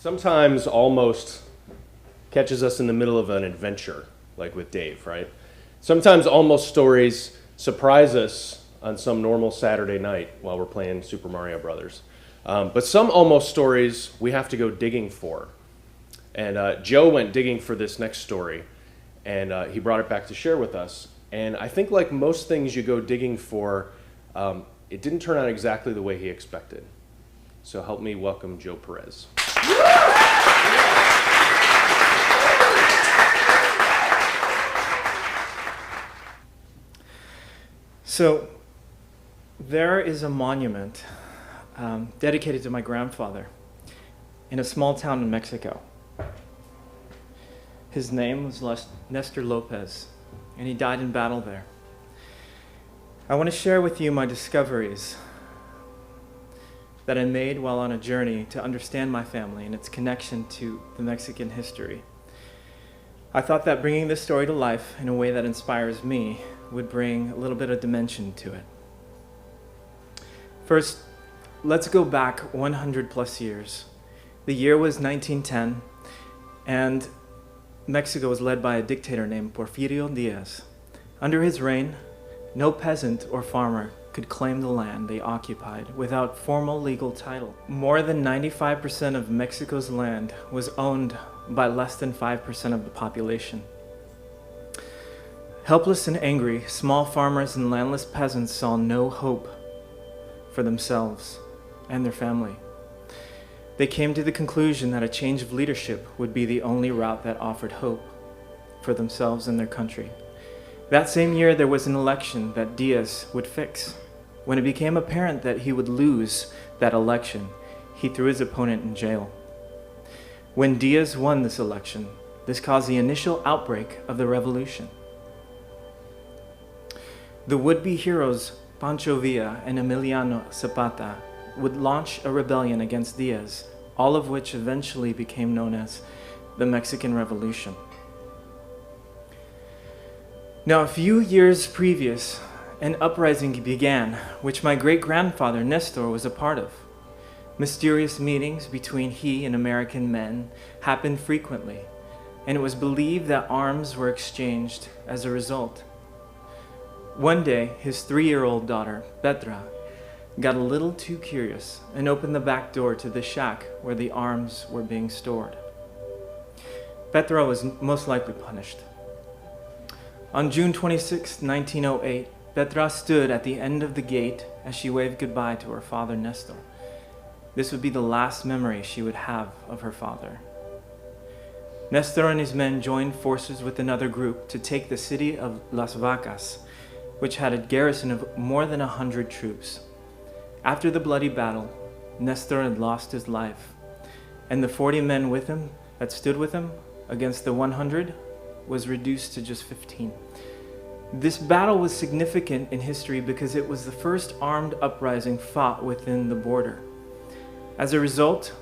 sometimes almost catches us in the middle of an adventure, like with Dave, right? Sometimes almost stories surprise us on some normal Saturday night while we're playing Super Mario Brothers. But some almost stories we have to go digging for. And Joe went digging for this next story, and he brought it back to share with us. And I think like most things you go digging for, it didn't turn out exactly the way he expected. So help me welcome Joe Perez. So there is a monument dedicated to my grandfather in a small town in Mexico. His name was Nestor Lopez, and he died in battle there. I want to share with you my discoveries that I made while on a journey to understand my family and its connection to the Mexican history. I thought that bringing this story to life in a way that inspires me would bring a little bit of dimension to it. First, let's go back 100 plus years. The year was 1910, and Mexico was led by a dictator named Porfirio Diaz. Under his reign, no peasant or farmer could claim the land they occupied without formal legal title. More than 95% of Mexico's land was owned by less than 5% of the population. Helpless and angry, small farmers and landless peasants saw no hope for themselves and their family. They came to the conclusion that a change of leadership would be the only route that offered hope for themselves and their country. That same year, there was an election that Diaz would fix. When it became apparent that he would lose that election, he threw his opponent in jail. When Diaz won this election, this caused the initial outbreak of the revolution. The would-be heroes Pancho Villa and Emiliano Zapata would launch a rebellion against Diaz, all of which eventually became known as the Mexican Revolution. Now, a few years previous, an uprising began, which my great-grandfather Nestor was a part of. Mysterious meetings between he and American men happened frequently, and it was believed that arms were exchanged as a result. One day, his 3-year-old daughter, Petra, got a little too curious and opened the back door to the shack where the arms were being stored. Petra was most likely punished. On June 26, 1908, Petra stood at the end of the gate as she waved goodbye to her father, Nestor. This would be the last memory she would have of her father. Nestor and his men joined forces with another group to take the city of Las Vacas, which had a garrison of more than 100 troops. After the bloody battle, Nestor had lost his life, and the 40 men with him that stood with him against the 100 was reduced to just 15. This battle was significant in history because it was the first armed uprising fought within the border. As a result,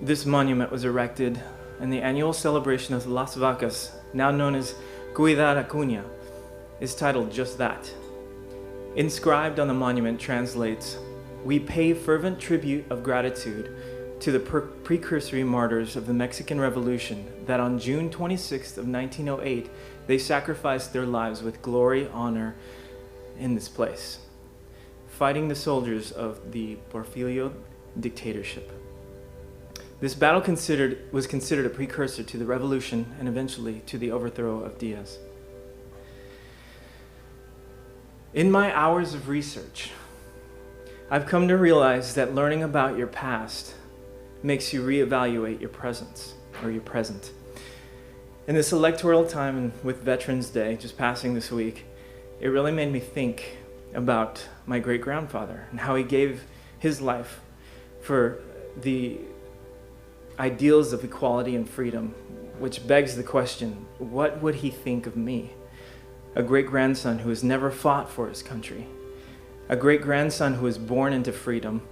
this monument was erected, and the annual celebration of Las Vacas, now known as Cuidar Acuña, is titled just that. Inscribed on the monument translates, "We pay fervent tribute of gratitude to the precursory martyrs of the Mexican Revolution that on June 26th of 1908, they sacrificed their lives with glory, honor in this place, fighting the soldiers of the Porfirio dictatorship." This battle was considered a precursor to the revolution and eventually to the overthrow of Diaz. In my hours of research, I've come to realize that learning about your past makes you reevaluate your present. In this electoral time and with Veterans Day just passing this week, it really made me think about my great-grandfather and how he gave his life for the ideals of equality and freedom, which begs the question, what would he think of me? A great-grandson who has never fought for his country, a great-grandson who was born into freedom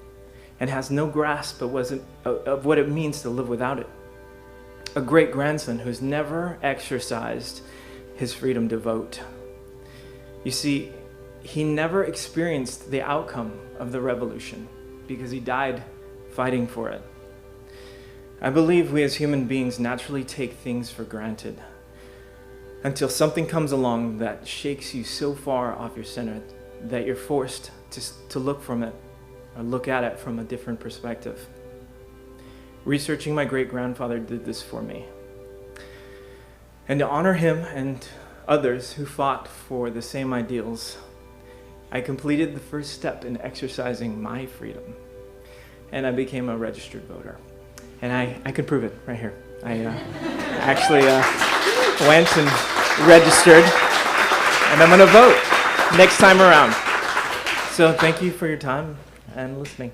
and has no grasp of what it means to live without it, a great-grandson who's never exercised his freedom to vote. You see, he never experienced the outcome of the revolution because he died fighting for it. I believe we as human beings naturally take things for granted until something comes along that shakes you so far off your center that you're forced to look from it or look at it from a different perspective. Researching my great-grandfather did this for me. And to honor him and others who fought for the same ideals, I completed the first step in exercising my freedom, and I became a registered voter. And I can prove it right here. I actually went and registered, and I'm going to vote next time around. So thank you for your time and listening.